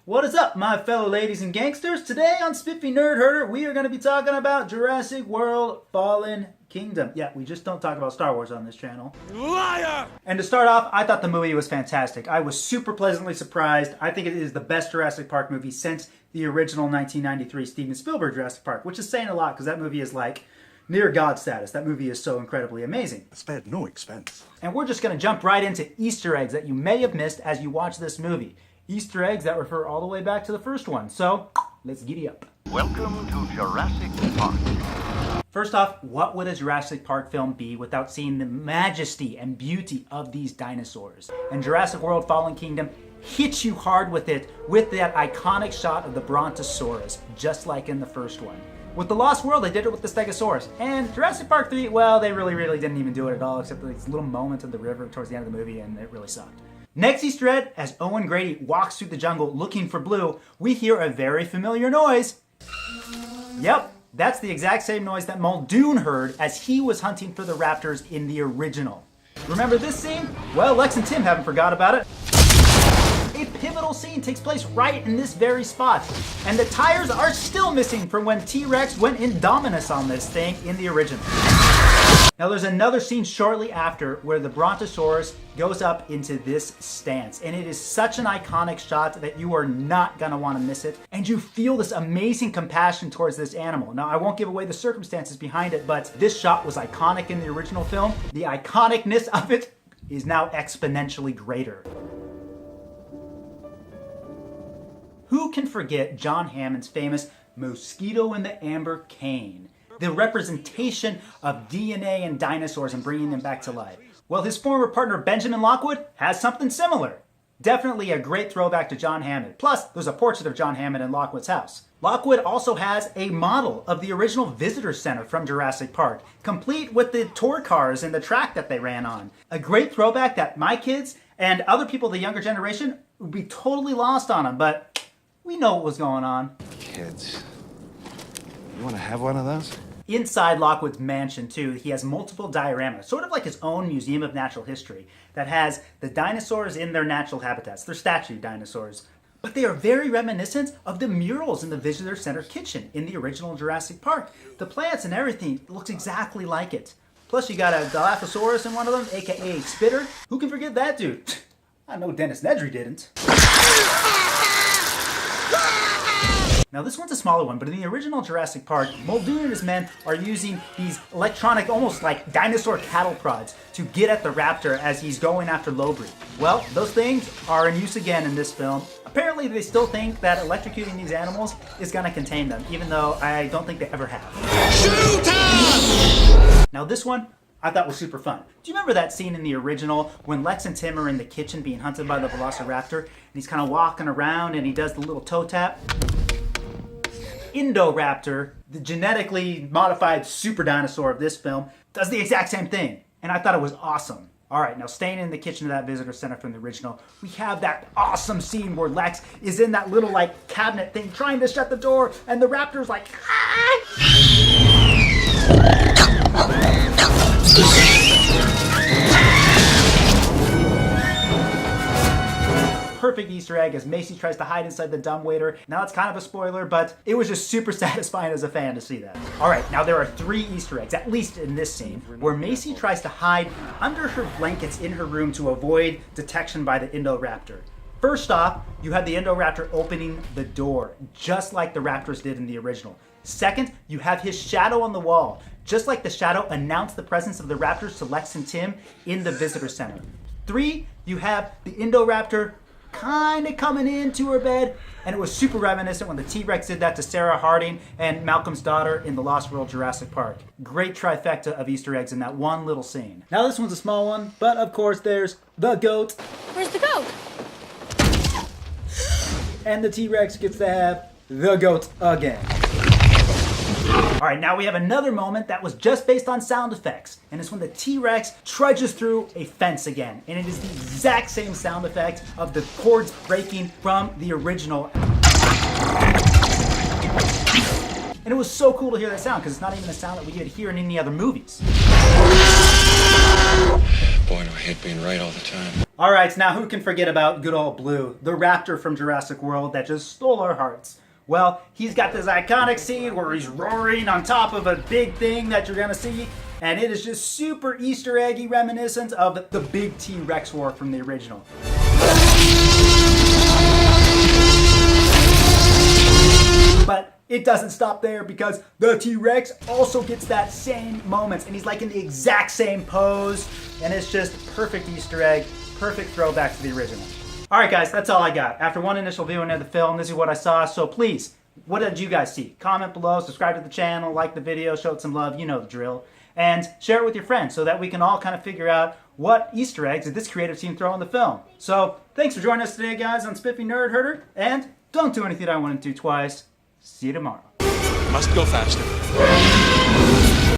What is up, my fellow ladies and gangsters? Today on Spiffy Nerd Herder, we are going to be talking about Jurassic World Fallen Kingdom. Yeah, we just don't talk about Star Wars on this channel. Liar! And to start off, I thought the movie was fantastic. I was super pleasantly surprised. I think it is the best Jurassic Park movie since the original 1993 Steven Spielberg Jurassic Park, which is saying a lot because that movie is like near God status. That movie is so incredibly amazing. Spared no expense. And we're just going to jump right into Easter eggs that you may have missed as you watch this movie. Easter eggs that refer all the way back to the first one. So, let's giddy up. Welcome to Jurassic Park. First off, what would a Jurassic Park film be without seeing the majesty and beauty of these dinosaurs? And Jurassic World Fallen Kingdom hits you hard with it, with that iconic shot of the Brontosaurus, just like in the first one. With The Lost World, they did it with the Stegosaurus. And Jurassic Park 3, well, they really didn't even do it at all, except for these little moments of the river towards the end of the movie, and it really sucked. Next Easter egg, as Owen Grady walks through the jungle looking for Blue, we hear a very familiar noise. Yep, that's the exact same noise that Muldoon heard as he was hunting for the raptors in the original. Remember this scene? Well, Lex and Tim haven't forgot about it. A pivotal scene takes place right in this very spot, and the tires are still missing from when T-Rex went Indominus on this thing in the original. Now there's another scene shortly after where the Brontosaurus goes up into this stance, and it is such an iconic shot that you are not gonna want to miss it, and you feel this amazing compassion towards this animal. Now I won't give away the circumstances behind it, but this shot was iconic in the original film. The iconicness of it is now exponentially greater. Who can forget John Hammond's famous mosquito in the amber cane? The representation of DNA and dinosaurs and bringing them back to life. Well, his former partner Benjamin Lockwood has something similar. Definitely a great throwback to John Hammond. Plus, there's a portrait of John Hammond in Lockwood's house. Lockwood also has a model of the original visitor center from Jurassic Park, complete with the tour cars and the track that they ran on. A great throwback that my kids and other people of the younger generation would be totally lost on them, but we know what was going on. Kids, you want to have one of those? Inside Lockwood's mansion, too, he has multiple dioramas, sort of like his own museum of natural history, that has the dinosaurs in their natural habitats. They're statue dinosaurs. But they are very reminiscent of the murals in the visitor center kitchen in the original Jurassic Park. The plants and everything looks exactly like it. Plus, you got a Dilophosaurus in one of them, aka Spitter. Who can forget that dude? I know Dennis Nedry didn't. Now this one's a smaller one, but in the original Jurassic Park, Muldoon and his men are using these electronic, almost like dinosaur cattle prods to get at the raptor as he's going after Lowbreed. Well, those things are in use again in this film. Apparently they still think that electrocuting these animals is gonna contain them, even though I don't think they ever have. Shoot him! Now this one, I thought was super fun. Do you remember that scene in the original when Lex and Tim are in the kitchen being hunted by the Velociraptor, and he's kind of walking around and he does the little toe tap? Indoraptor, the genetically modified super dinosaur of this film, does the exact same thing. And I thought it was awesome. All right, now staying in the kitchen of that visitor center from the original, we have that awesome scene where Lex is in that little like cabinet thing trying to shut the door, and the raptor's like, perfect Easter egg as Macy tries to hide inside the dumbwaiter. Now it's kind of a spoiler, but it was just super satisfying as a fan to see that. All right, now there are 3 Easter eggs, at least in this scene, where Macy tries to hide under her blankets in her room to avoid detection by the Indoraptor. First off, you have the Indoraptor opening the door, just like the raptors did in the original. Second, you have his shadow on the wall, just like the shadow announced the presence of the raptors to Lex and Tim in the visitor center. 3, you have the Indoraptor kind of coming into her bed, and it was super reminiscent when the T-Rex did that to Sarah Harding and Malcolm's daughter in The Lost World Jurassic Park. Great trifecta of Easter eggs in that one little scene. Now this one's a small one, but of course there's the goat. Where's the goat? And the T-Rex gets to have the goat again. All right, now we have another moment that was just based on sound effects, and it's when the T-Rex trudges through a fence again, and it is the exact same sound effect of the cords breaking from the original. And it was so cool to hear that sound, because it's not even a sound that we could hear in any other movies. Boy, do I hate being right all the time. Alright, now who can forget about good old Blue, the raptor from Jurassic World that just stole our hearts? Well, he's got this iconic scene where he's roaring on top of a big thing that you're gonna see, and it is just super Easter eggy reminiscent of the big T-Rex war from the original. But it doesn't stop there, because the T-Rex also gets that same moments, and he's like in the exact same pose, and it's just perfect Easter egg, perfect throwback to the original. Alright guys, that's all I got. After one initial viewing of the film, this is what I saw, so please, what did you guys see? Comment below, subscribe to the channel, like the video, show it some love, you know the drill. And share it with your friends so that we can all kind of figure out what Easter eggs did this creative team throw in the film. So, thanks for joining us today guys on Spiffy Nerd Herder, and don't do anything I wouldn't do twice. See you tomorrow. Must go faster.